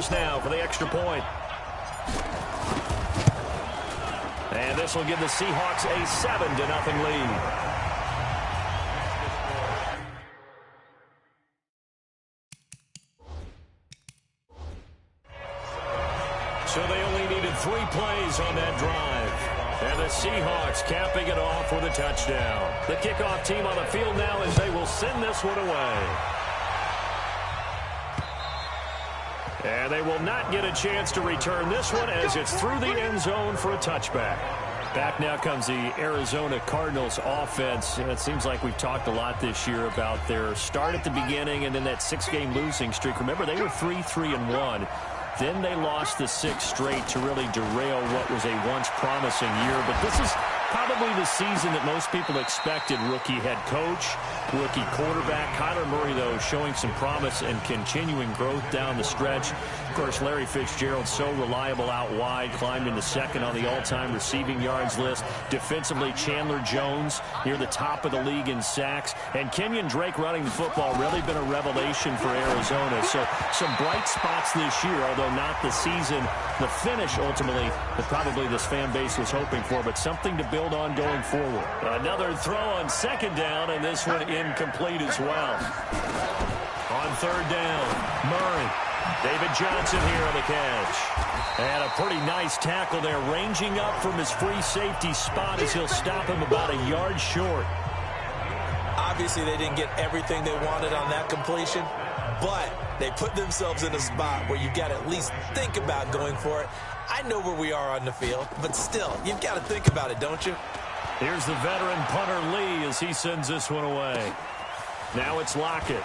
Bears now for the extra point. And this will give the Seahawks a 7-0 lead. So they only needed 3 plays on that drive. And the Seahawks capping it off with a touchdown. The kickoff team on the field now as they will send this one away. And they will not get a chance to return this one as it's through the end zone for a touchback. Back now comes the Arizona Cardinals offense. And it seems like we've talked a lot this year about their start at the beginning and then that 6-game losing streak. Remember, they were 3-3-1. Then they lost the 6 straight to really derail what was a once promising year. But this is probably the season that most people expected. Rookie head coach, rookie quarterback. Kyler Murray, though, showing some promise and continuing growth down the stretch. Of course, Larry Fitzgerald, so reliable out wide, climbed into second on the all-time receiving yards list. Defensively, Chandler Jones near the top of the league in sacks. And Kenyon Drake running the football, really been a revelation for Arizona. So some bright spots this year, although not the season, the finish ultimately that probably this fan base was hoping for, but something to build on going forward. Another throw on second down, and this one incomplete as well. On third down, Murray. David Johnson here on the catch. And a pretty nice tackle there, ranging up from his free safety spot as he'll stop him about a yard short. Obviously, they didn't get everything they wanted on that completion, but they put themselves in a spot where you've got to at least think about going for it. I know where we are on the field, but still, you've got to think about it, don't you? Here's the veteran punter Lee as he sends this one away. Now it's Lockett.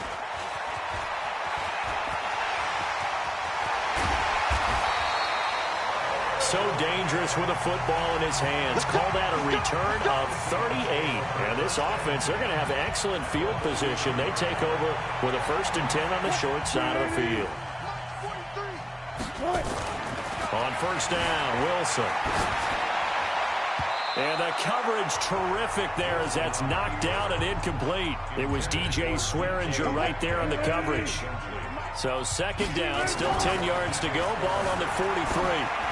So dangerous with a football in his hands. Call that a return of 38. And this offense, they're going to have excellent field position. They take over with a 1st and 10 on the short side of the field. On first down, Wilson. And the coverage terrific there as that's knocked down and incomplete. It was DJ Swearinger right there on the coverage. So second down, still 10 yards to go. Ball on the 43.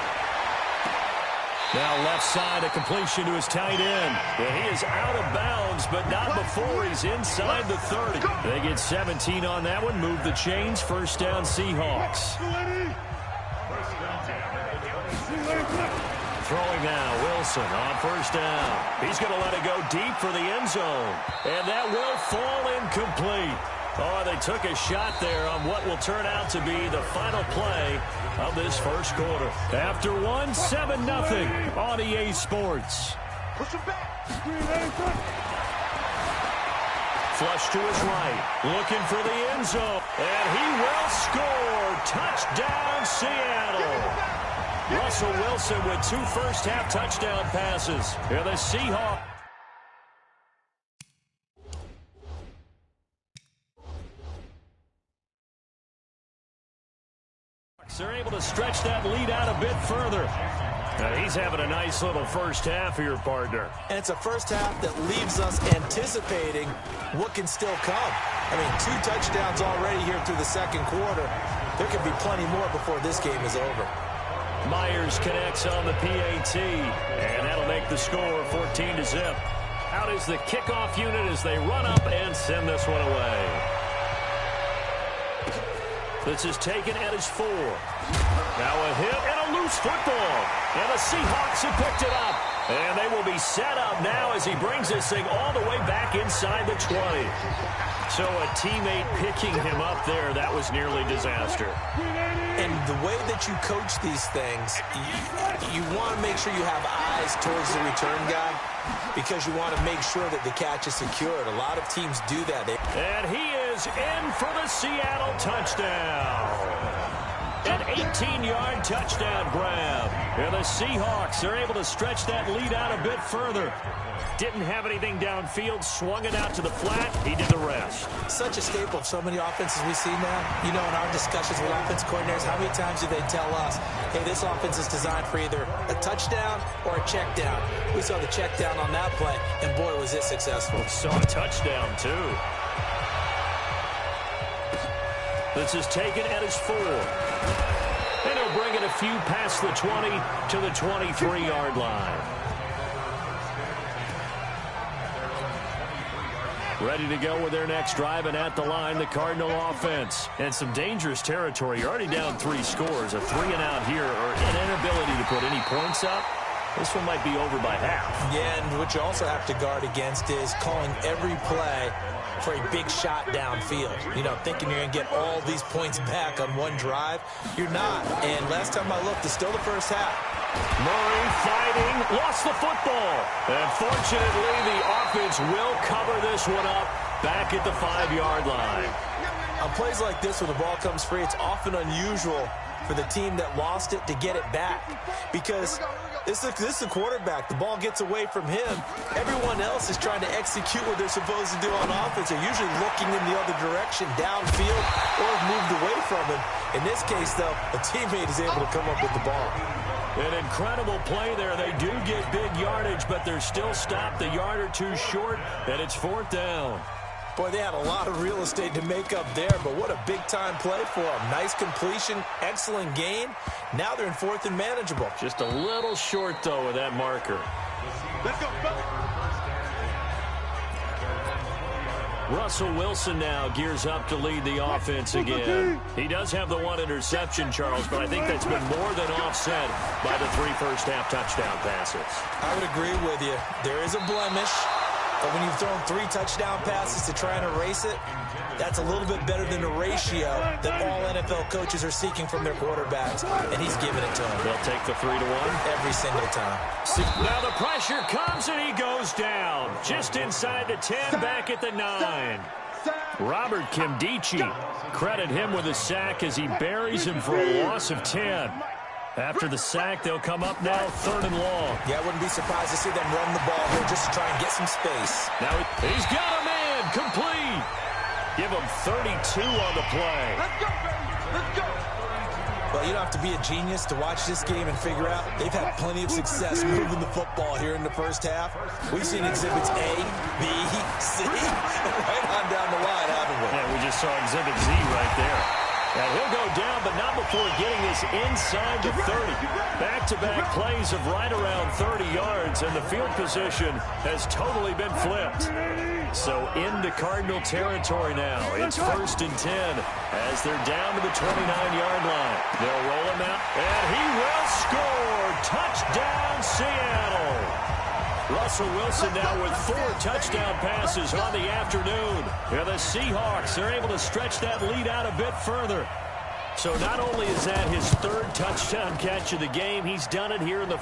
Now left side, a completion to his tight end. And he is out of bounds, but not before he's inside the 30. They get 17 on that one, move the chains, first down Seahawks. Throwing now, Wilson on first down. He's going to let it go deep for the end zone. And that will fall incomplete. Oh, they took a shot there on what will turn out to be the final play of this first quarter. After one, 7-0 on EA Sports. Flush to his right, looking for the end zone, and he will score. Touchdown, Seattle. Russell Wilson with 2 first-half touchdown passes. Here the Seahawks. They're able to stretch that lead out a bit further. Now he's having a nice little first half here, partner. And it's a first half that leaves us anticipating what can still come. I mean, 2 touchdowns already here through the second quarter. There could be plenty more before this game is over. Myers connects on the PAT, and that'll make the score 14-0. Out is the kickoff unit as they run up and send this one away. This is taken at his 4. Now a hit and a loose football. And the Seahawks have picked it up. And they will be set up now as he brings this thing all the way back inside the 20. So a teammate picking him up there, that was nearly disaster. And the way that you coach these things, you want to make sure you have eyes towards the return guy because you want to make sure that the catch is secured. A lot of teams do that. And he is in for the Seattle touchdown. An 18-yard touchdown grab. And the Seahawks are able to stretch that lead out a bit further. Didn't have anything downfield, swung it out to the flat. He did the rest. Such a staple of so many offenses we see now. You know, in our discussions with offense coordinators, how many times do they tell us, hey, this offense is designed for either a touchdown or a check down. We saw the check down on that play, and boy, was it successful. Saw a touchdown, too. This is taken at his 4. bring it a few past the 20 to the 23-yard line. Ready to go with their next drive, and at the line, the Cardinal offense. And some dangerous territory. You're already down 3 scores. A 3-and-out here, or an inability to put any points up. This one might be over by half. Yeah, and what you also have to guard against is calling every play for a big shot downfield. You know, thinking you're going to get all these points back on one drive. You're not. And last time I looked, it's still the first half. Murray fighting, lost the football. And fortunately, the offense will cover this one up back at the 5-yard line. On plays like this where the ball comes free, it's often unusual for the team that lost it to get it back. Because this is a quarterback. The ball gets away from him. Everyone else is trying to execute what they're supposed to do on offense. They're usually looking in the other direction, downfield, or moved away from him. In this case, though, a teammate is able to come up with the ball. An incredible play there. They do get big yardage, but they're still stopped a yard or two short, and it's 4th down. Boy, they had a lot of real estate to make up there, but what a big-time play for them. Nice completion, excellent gain. Now they're in 4th and manageable. Just a little short, though, with that marker. Let's go, Russell Wilson now gears up to lead the offense again. He does have the 1 interception, Charles, but I think that's been more than offset by the 3 first-half touchdown passes. I would agree with you. There is a blemish, but when you've thrown 3 touchdown passes to try and erase it, that's a little bit better than the ratio that all NFL coaches are seeking from their quarterbacks, and he's giving it to them. They'll take the 3-1 every single time. Now the pressure comes, and he goes down. Just inside the 10, back at the 9. Robert Kimdichie, credit him with a sack as he buries him for a loss of 10. After the sack, they'll come up now 3rd and long. Yeah, I wouldn't be surprised to see them run the ball here just to try and get some space. Now he's got a man, complete. Give him 32 on the play. Let's go, baby. Let's go. Well, you don't have to be a genius to watch this game and figure out they've had plenty of success moving the football here in the first half. We've seen exhibits A, B, C, right on down the line, haven't we? Yeah, we just saw exhibit Z right there. Now he'll go down, but not before getting this inside the 30. Back-to-back plays of right around 30 yards, and the field position has totally been flipped. So into Cardinal territory now. It's 1st and 10 as they're down to the 29-yard line. They'll roll him out, and he will score. Touchdown, Seattle. Russell Wilson now with 4 touchdown passes on the afternoon. Yeah, the Seahawks are able to stretch that lead out a bit further. So not only is that his 3rd touchdown catch of the game, he's done it here in the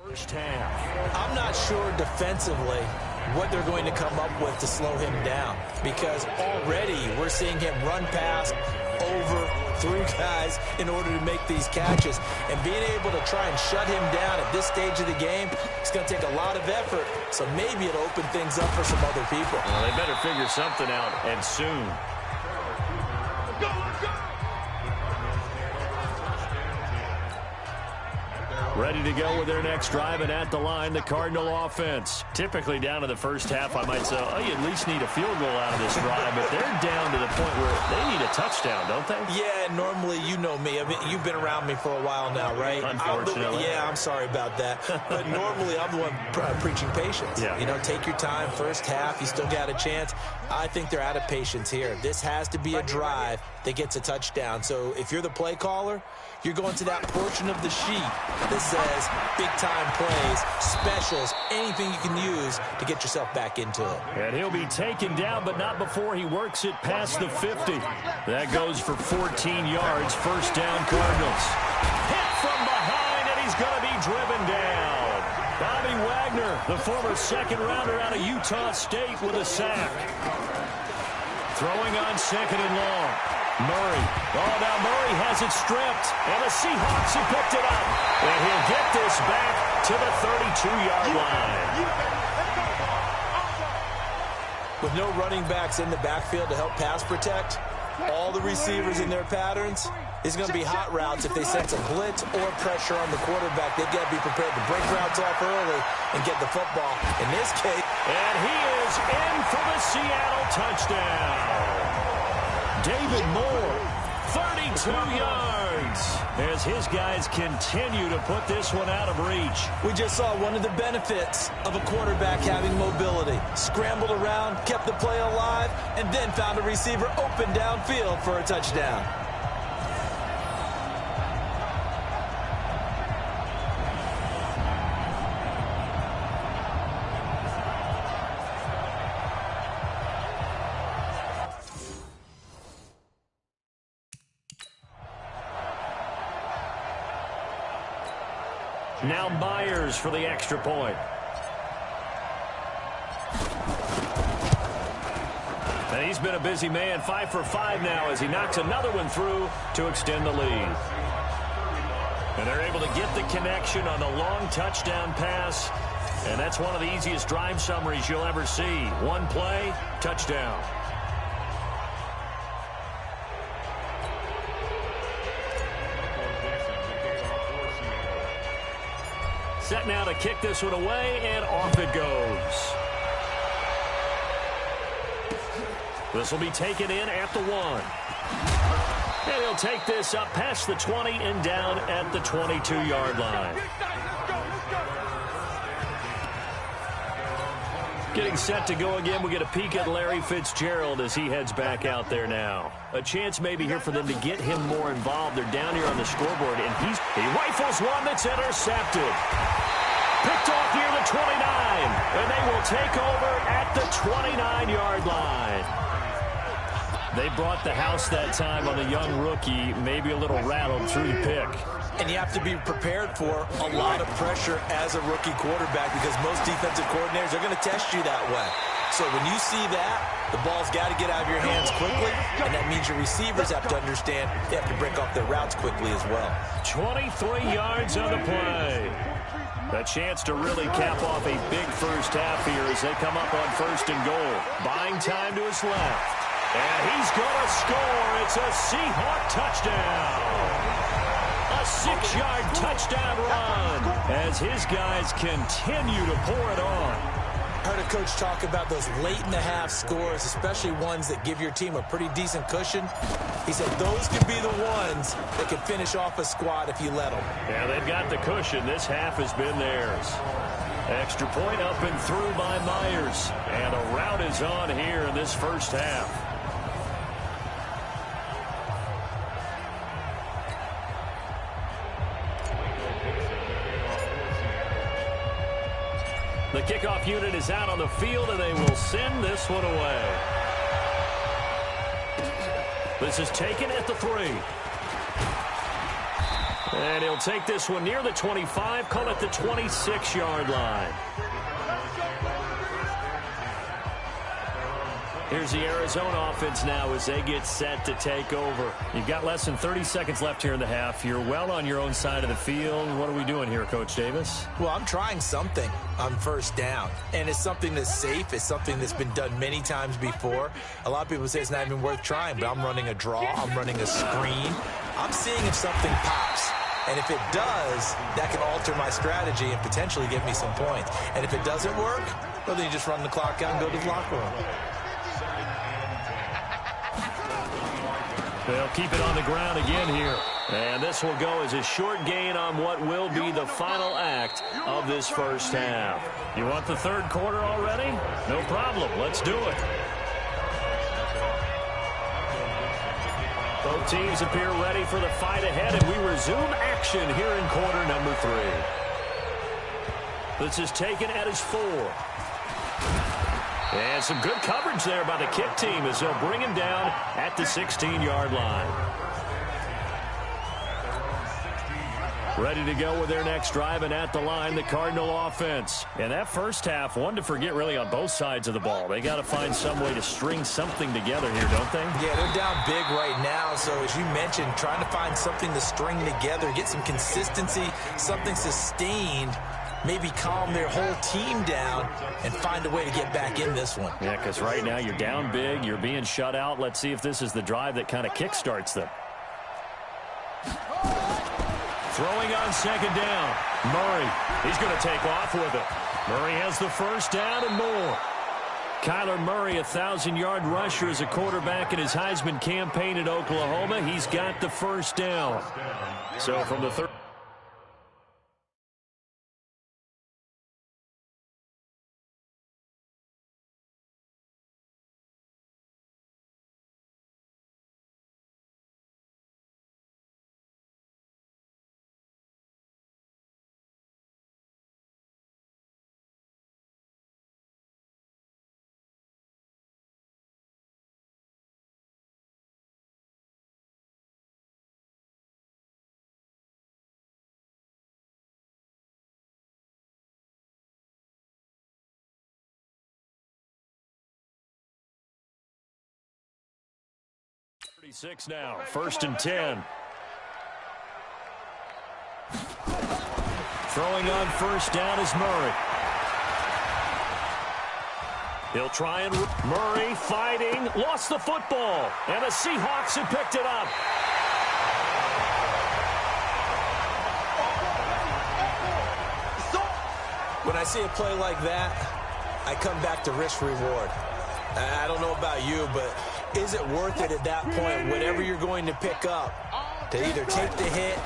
first half. I'm not sure defensively what they're going to come up with to slow him down, because already we're seeing him run past, over, through guys in order to make these catches. And being able to try and shut him down at this stage of the game, it's going to take a lot of effort. So maybe it'll open things up for some other people. Well, they better figure something out, and soon. Let's go, let's go. Ready to go with their next drive, and at the line, the Cardinal offense. Typically down to the first half, I might say, oh, you at least need a field goal out of this drive, but they're down to the point where they need a touchdown, don't they? Yeah, normally, you know me. I mean, you've been around me for a while now, right? Unfortunately. I'm sorry about that. But normally, I'm the one preaching patience. Yeah. You know, take your time. First half, you still got a chance. I think they're out of patience here. This has to be a drive that gets a touchdown. So if you're the play caller, you're going to that portion of the sheet that says big-time plays, specials, anything you can use to get yourself back into it. And he'll be taken down, but not before he works it past the 50. That goes for 14 yards. First down, Cardinals. Hit from behind, and he's going to be driven down. Bobby Wagner, the former second-rounder out of Utah State, with a sack. Throwing on 2nd and long. Murray. Oh, now Murray has it stripped. And the Seahawks have picked it up. And he'll get this back to the 32-yard line. With no running backs in the backfield to help pass protect, all the receivers in their patterns, it's going to be hot routes. If they sense a blitz or pressure on the quarterback, they've got to be prepared to break routes off early and get the football. In this case, And he is in for the Seattle touchdown. David Moore, 32 yards, as his guys continue to put this one out of reach. We just saw one of the benefits of a quarterback having mobility. Scrambled around, kept the play alive, and then found a receiver open downfield for a touchdown. Now Myers for the extra point. And he's been a busy man, 5 for 5 now as he knocks another one through to extend the lead. And they're able to get the connection on the long touchdown pass. And that's one of the easiest drive summaries you'll ever see. One play, touchdown. Set now to kick this one away, and off it goes. This will be taken in at the 1. And he'll take this up past the 20 and down at the 22-yard line. Getting set to go again. We get a peek at Larry Fitzgerald as he heads back out there now. A chance maybe here for them to get him more involved. They're down here on the scoreboard, and he rifles one that's intercepted. Picked off near the 29, and they will take over at the 29-yard line. They brought the house that time on the young rookie, maybe a little rattled through the pick. And you have to be prepared for a lot of pressure as a rookie quarterback because most defensive coordinators are going to test you that way. So when you see that, the ball's got to get out of your hands quickly, and that means your receivers have to understand they have to break off their routes quickly as well. 23 yards on the play. A chance to really cap off a big first half here as they come up on 1st and goal. Buying time to his left. And he's going to score. It's a Seahawk touchdown. A 6-yard touchdown run as his guys continue to pour it on. I heard a coach talk about those late-in-the-half scores, especially ones that give your team a pretty decent cushion. He said those could be the ones that could finish off a squad if you let them. Yeah, they've got the cushion. This half has been theirs. Extra point up and through by Myers. And a rout is on here in this first half. The kickoff unit is out on the field, and they will send this one away. This is taken at the 3. And he'll take this one near the 25, call it the 26-yard line. Here's the Arizona offense now as they get set to take over. You've got less than 30 seconds left here in the half. You're well on your own side of the field. What are we doing here, Coach Davis? Well, I'm trying something on 1st down, and it's something that's safe. It's something that's been done many times before. A lot of people say it's not even worth trying, but I'm running a draw. I'm running a screen. I'm seeing if something pops. And if it does, that can alter my strategy and potentially give me some points. And if it doesn't work, well, then you just run the clock out and go to the locker room. They'll keep it on the ground again here. And this will go as a short gain on what will be the final act of this first half. You want the 3rd quarter already? No problem. Let's do it. Both teams appear ready for the fight ahead, and we resume action here in quarter number 3. This is taken at his 4. And some good coverage there by the kick team as they'll bring him down at the 16-yard line. Ready to go with their next drive, and at the line, the Cardinal offense. And that first half, one to forget really on both sides of the ball. They got to find some way to string something together here, don't they? Yeah, they're down big right now. So as you mentioned, trying to find something to string together, get some consistency, something sustained, maybe calm their whole team down and find a way to get back in this one. Yeah, because right now you're down big, you're being shut out. Let's see if this is the drive that kind of kickstarts them. Throwing on 2nd down. Murray, he's going to take off with it. Murray has the first down and more. Kyler Murray, a 1,000-yard rusher as a quarterback in his Heisman campaign at Oklahoma. He's got the first down. So from the third. Now, 1st and 10. Throwing on first down is Murray. He'll try and Murray fighting, lost the football, and the Seahawks have picked it up. When I see a play like that, I come back to risk reward. I don't know about you, but is it worth it at that point, whatever you're going to pick up, to either take the hit,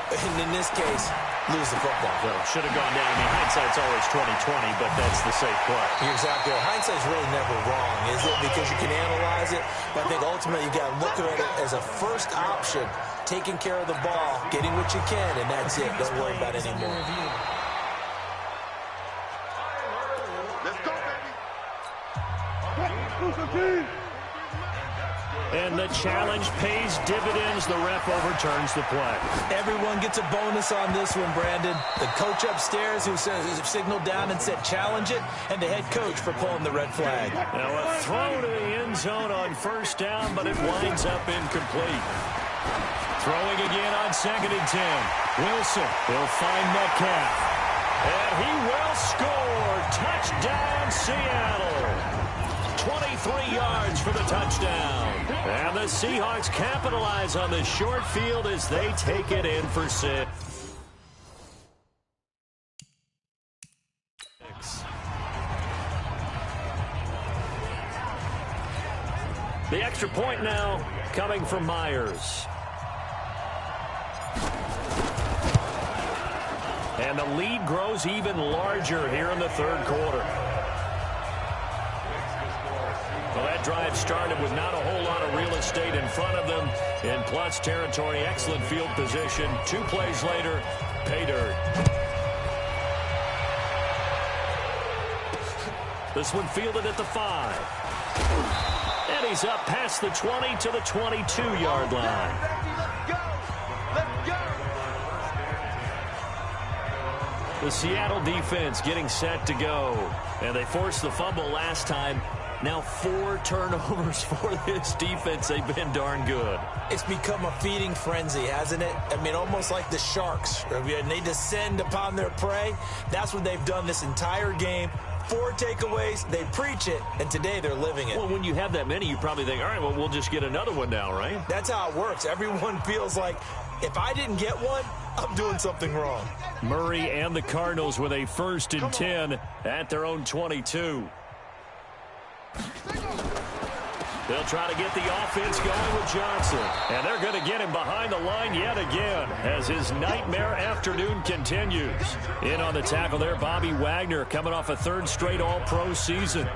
and in this case, lose the football? Well, should have gone down. I mean, hindsight's always 20/20, but that's the safe play. You're exactly right. Hindsight's really never wrong, is it? Because you can analyze it, but I think ultimately you got to look at it as a first option, taking care of the ball, getting what you can, and that's it. Don't worry about it anymore. Let's go, baby. And the challenge pays dividends. The ref overturns the play. Everyone gets a bonus on this one, Brandon. The coach upstairs who signaled down and said challenge it, and the head coach for pulling the red flag. Now a throw to the end zone on first down, but it winds up incomplete. Throwing again on 2nd and 10. Wilson will find Metcalf. And he will score. Touchdown, Seattle. 23 yards for the touchdown. And the Seahawks capitalize on the short field as they take it in for 6. The extra point now coming from Myers. And the lead grows even larger here in the 3rd quarter. Well, that drive started with not a whole lot of real estate in front of them. In plus territory, excellent field position. 2 plays later, pay dirt. This one fielded at the 5. And he's up past the 20 to the 22-yard line. The Seattle defense getting set to go. And they forced the fumble last time. Now 4 turnovers for this defense. They've been darn good. It's become a feeding frenzy, hasn't it? I mean, almost like the sharks. They descend upon their prey. That's what they've done this entire game. 4 takeaways, they preach it, and today they're living it. Well, when you have that many, you probably think, all right, well, we'll just get another one now, right? That's how it works. Everyone feels like, if I didn't get one, I'm doing something wrong. Murray and the Cardinals with a 1st and 10 at their own 22. They'll try to get the offense going with Johnson. And they're going to get him behind the line yet again as his nightmare afternoon continues. In on the tackle there, Bobby Wagner coming off a 3rd straight All-Pro season.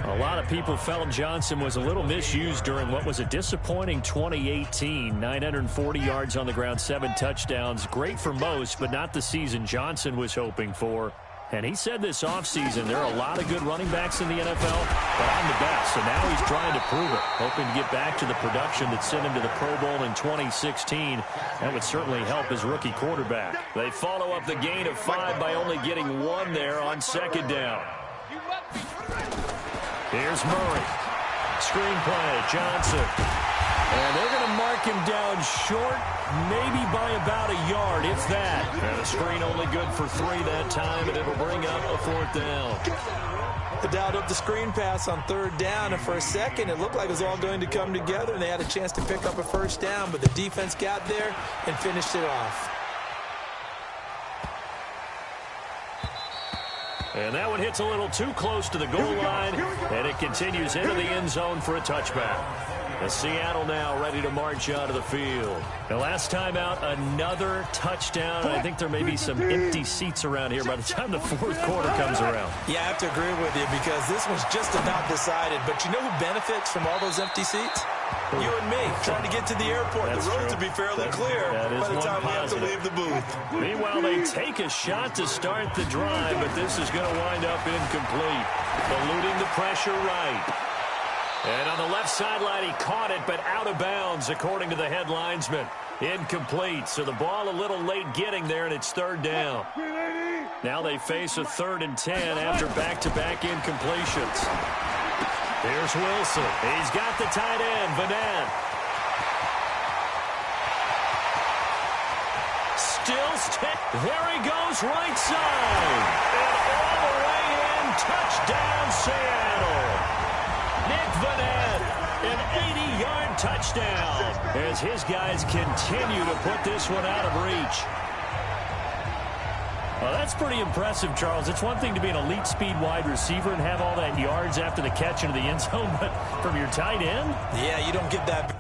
A lot of people felt Johnson was a little misused during what was a disappointing 2018. 940 yards on the ground, 7 touchdowns. Great for most, but not the season Johnson was hoping for. And he said this offseason, there are a lot of good running backs in the NFL, but I'm the best. And now he's trying to prove it, hoping to get back to the production that sent him to the Pro Bowl in 2016. That would certainly help his rookie quarterback. They follow up the gain of 5 by only getting 1 there on 2nd down. Here's Murray. Screen play, Johnson. And they're going to mark him down short, maybe by about a yard, if that. And the screen only good for 3 that time, and it'll bring up a 4th down. They dialed up the screen pass on 3rd down, and for a second it looked like it was all going to come together, and they had a chance to pick up a 1st down, but the defense got there and finished it off. And that one hits a little too close to the goal line, and it continues into the end zone for a touchback. And Seattle now ready to march out of the field. The last time out, another touchdown. I think there may be some empty seats around here by the time the fourth quarter comes around. Yeah, I have to agree with you because this one's just about decided. But you know who benefits from all those empty seats? You and me, trying to get to the airport. That's the road true. to be fairly clear by the time we have to leave the booth. Meanwhile, they take a shot to start the drive, but this is going to wind up incomplete. Eluding the pressure right. And on the left sideline, he caught it, but out of bounds, according to the head linesman. Incomplete, so the ball a little late getting there, and it's third down. Now they face a 3rd and 10 after back-to-back incompletions. Here's Wilson. He's got the tight end, Vanette. There he goes, right side. And all the way in, touchdown, Seattle. Nick Vanette, an 80-yard touchdown as his guys continue to put this one out of reach. Well, that's pretty impressive, Charles. It's one thing to be an elite speed wide receiver and have all that yards after the catch into the end zone, but from your tight end? Yeah, you don't get that.